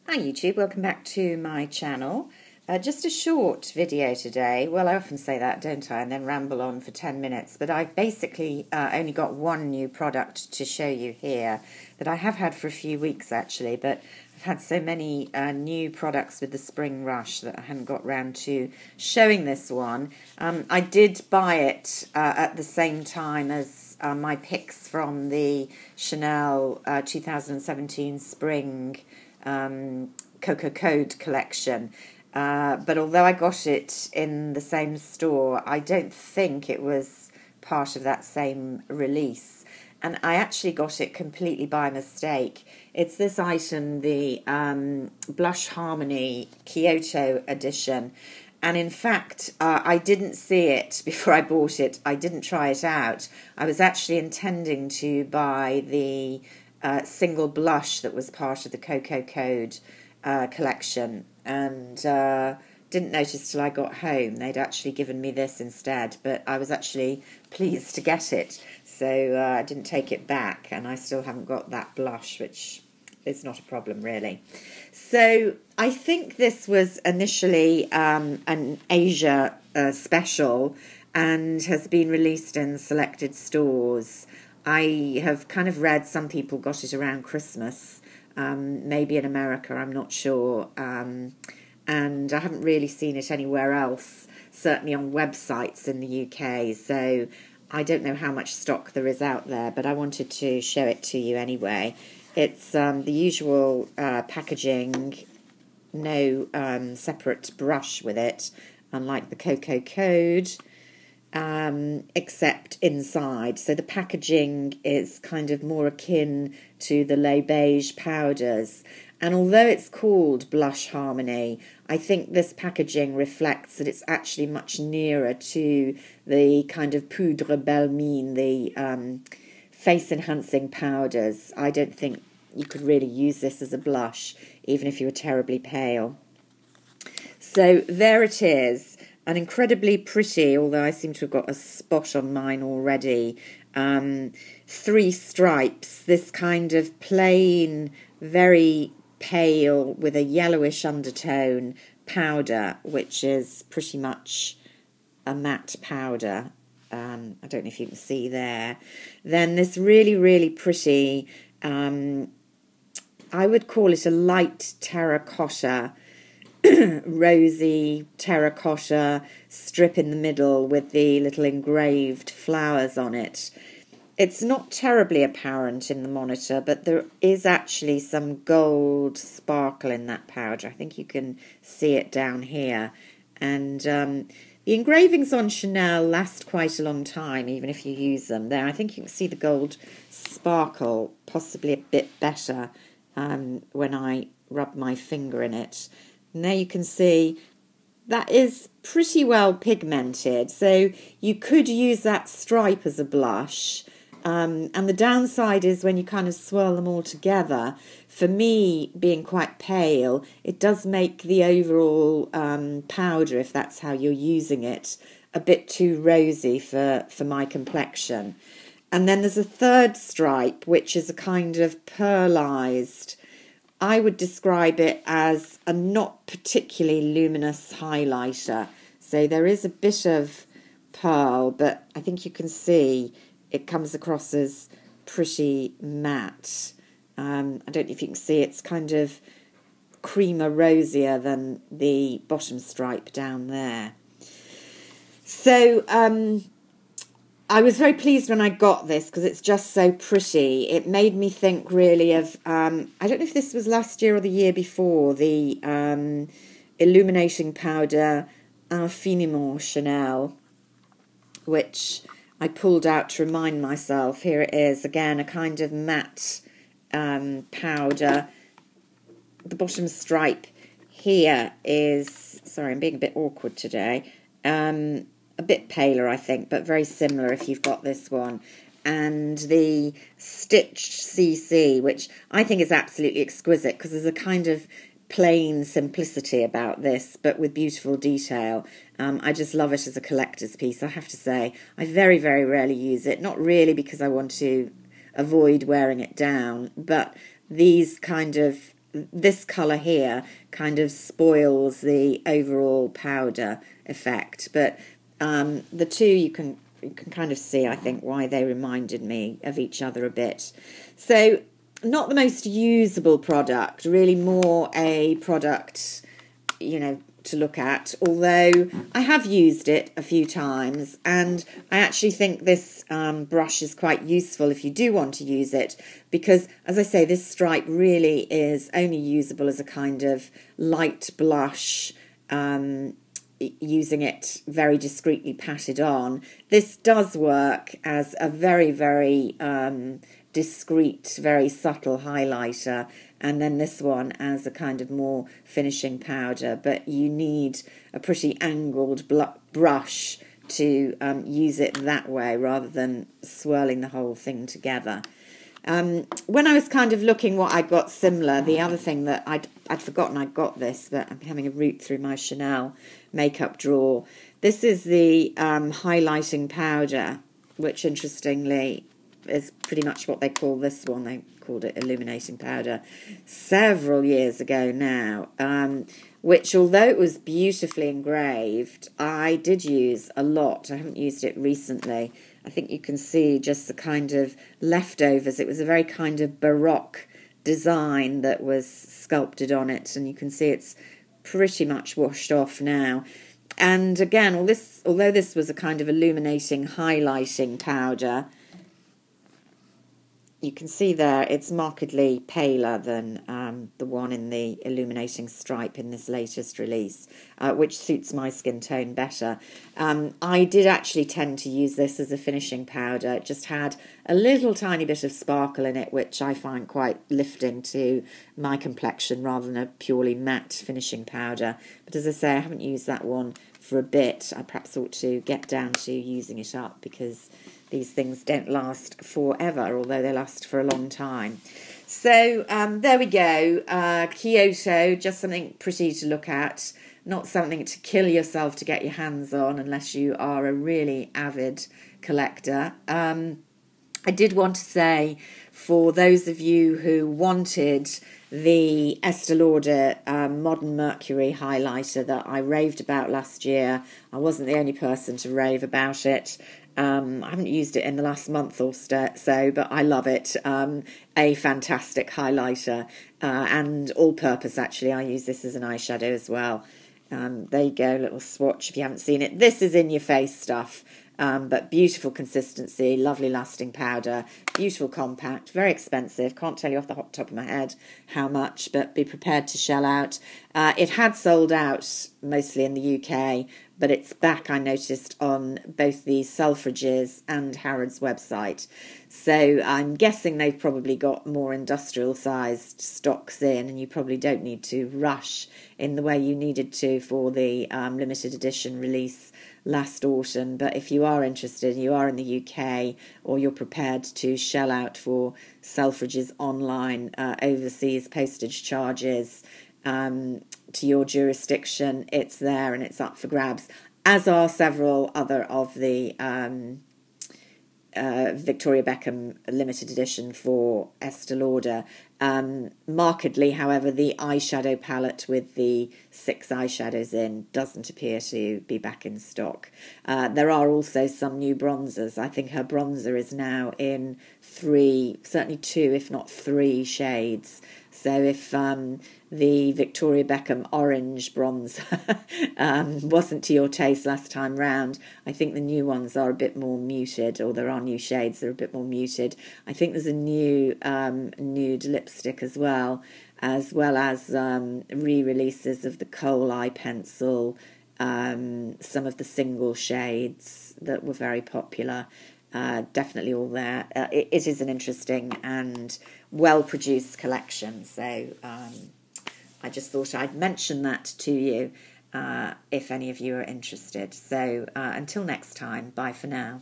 Hi YouTube, welcome back to my channel. Just a short video today. Well, I often say that, don't I, and then ramble on for 10 minutes, but I've basically only got one new product to show you here that I have had for a few weeks actually, but I've had so many new products with the spring rush that I hadn't got round to showing this one. I did buy it at the same time as my picks from the Chanel 2017 spring Cocoa Code collection, but although I got it in the same store, I don't think it was part of that same release, and I actually got it completely by mistake. It's this item, the Blush Harmony Kyoto edition, and in fact I didn't see it before I bought it. I didn't try it out. I was actually intending to buy the single blush that was part of the Cocoa Code collection, and didn't notice till I got home they'd actually given me this instead, but I was actually pleased to get it, so I didn't take it back, and I still haven't got that blush, which is not a problem really. So I think this was initially an Asia special and has been released in selected stores. I have kind of read some people got it around Christmas, maybe in America, I'm not sure, and I haven't really seen it anywhere else, certainly on websites in the UK, so I don't know how much stock there is out there, but I wanted to show it to you anyway. It's the usual packaging, no separate brush with it, unlike the Cocoa Code. Except inside. So the packaging is kind of more akin to the Le Beige powders. And although it's called Blush Harmony, I think this packaging reflects that it's actually much nearer to the kind of Poudre Belle Mine, the face-enhancing powders. I don't think you could really use this as a blush, even if you were terribly pale. So there it is. An incredibly pretty, although I seem to have got a spot on mine already, 3 stripes, this kind of plain, very pale with a yellowish undertone powder, which is pretty much a matte powder. I don't know if you can see there. Then this really, really pretty, I would call it a light terracotta, rosy terracotta strip in the middle with the little engraved flowers on it. It's not terribly apparent in the monitor, but there is actually some gold sparkle in that powder. I think you can see it down here. And the engravings on Chanel last quite a long time, even if you use them. There, I think you can see the gold sparkle possibly a bit better when I rub my finger in it. Now you can see that is pretty well pigmented, so you could use that stripe as a blush, and the downside is when you kind of swirl them all together, for me being quite pale, it does make the overall powder, if that's how you're using it, a bit too rosy for my complexion. And then there's a third stripe, which is a kind of pearlized, I would describe it as a not particularly luminous highlighter. So there is a bit of pearl, but I think you can see it comes across as pretty matte. I don't know if you can see, it's kind of creamer rosier than the bottom stripe down there. So I was very pleased when I got this because it's just so pretty. It made me think really of, I don't know if this was last year or the year before, the illuminating powder Infiniment Chanel, which I pulled out to remind myself. Here it is, again, a kind of matte powder. The bottom stripe here is, sorry, I'm being a bit awkward today, a bit paler, I think, but very similar if you've got this one. And the stitched CC, which I think is absolutely exquisite because there's a kind of plain simplicity about this, but with beautiful detail. I just love it as a collector's piece, I have to say. I very, very rarely use it, not really because I want to avoid wearing it down, but these kind of this colour here kind of spoils the overall powder effect. But the two you can kind of see, I think, why they reminded me of each other a bit. So not the most usable product, really more a product, to look at, although I have used it a few times, and I actually think this brush is quite useful if you do want to use it, because, as I say, this stripe really is only usable as a kind of light blush, using it very discreetly patted on. This does work as a very, very discreet, very subtle highlighter, and then this one as a kind of more finishing powder, but you need a pretty angled brush to use it that way rather than swirling the whole thing together. When I was kind of looking what I got similar, the other thing that I'd forgotten I got this, but I'm having a root through my Chanel makeup drawer. This is the highlighting powder, which interestingly is pretty much what they call this one. They called it illuminating powder several years ago now, which, although it was beautifully engraved, I did use a lot. I haven't used it recently. I think you can see just the kind of leftovers. It was a very kind of Baroque design that was sculpted on it, and you can see it's pretty much washed off now. And again, although this was a kind of illuminating, highlighting powder, you can see there it's markedly paler than the one in the illuminating stripe in this latest release, which suits my skin tone better. I did actually tend to use this as a finishing powder. It just had a little tiny bit of sparkle in it, which I find quite lifting to my complexion rather than a purely matte finishing powder. But as I say, I haven't used that one for a bit. I perhaps ought to get down to using it up, because these things don't last forever, although they last for a long time. So there we go. Kyoto, just something pretty to look at, not something to kill yourself to get your hands on unless you are a really avid collector. I did want to say, for those of you who wanted the Estee Lauder Modern Mercury highlighter that I raved about last year, I wasn't the only person to rave about it. I haven't used it in the last month or so, but I love it. A fantastic highlighter, and all-purpose, actually. I use this as an eyeshadow as well. There you go, little swatch if you haven't seen it. This is in-your-face stuff, but beautiful consistency, lovely lasting powder, beautiful compact, very expensive. Can't tell you off the top of my head how much, but be prepared to shell out. It had sold out mostly in the UK, but it's back, I noticed, on both the Selfridges and Harrods website. So I'm guessing they've probably got more industrial-sized stocks in, and you probably don't need to rush in the way you needed to for the limited edition release last autumn. But if you are interested, you are in the UK, or you're prepared to shell out for Selfridges online overseas postage charges to your jurisdiction, it's there and it's up for grabs, as are several other of the Victoria Beckham limited edition for Estee Lauder. Markedly, however, the eyeshadow palette with the 6 eyeshadows in doesn't appear to be back in stock. There are also some new bronzers. I think her bronzer is now in 3, certainly 2, if not 3 shades. So if the Victoria Beckham orange bronzer wasn't to your taste last time round, I think the new ones are a bit more muted, or there are new shades that are a bit more muted. I think there's a new nude lipstick as well as re-releases of the Kohl eye pencil, some of the single shades that were very popular. Definitely all there. It is an interesting and well-produced collection, so I just thought I'd mention that to you if any of you are interested. So until next time, bye for now.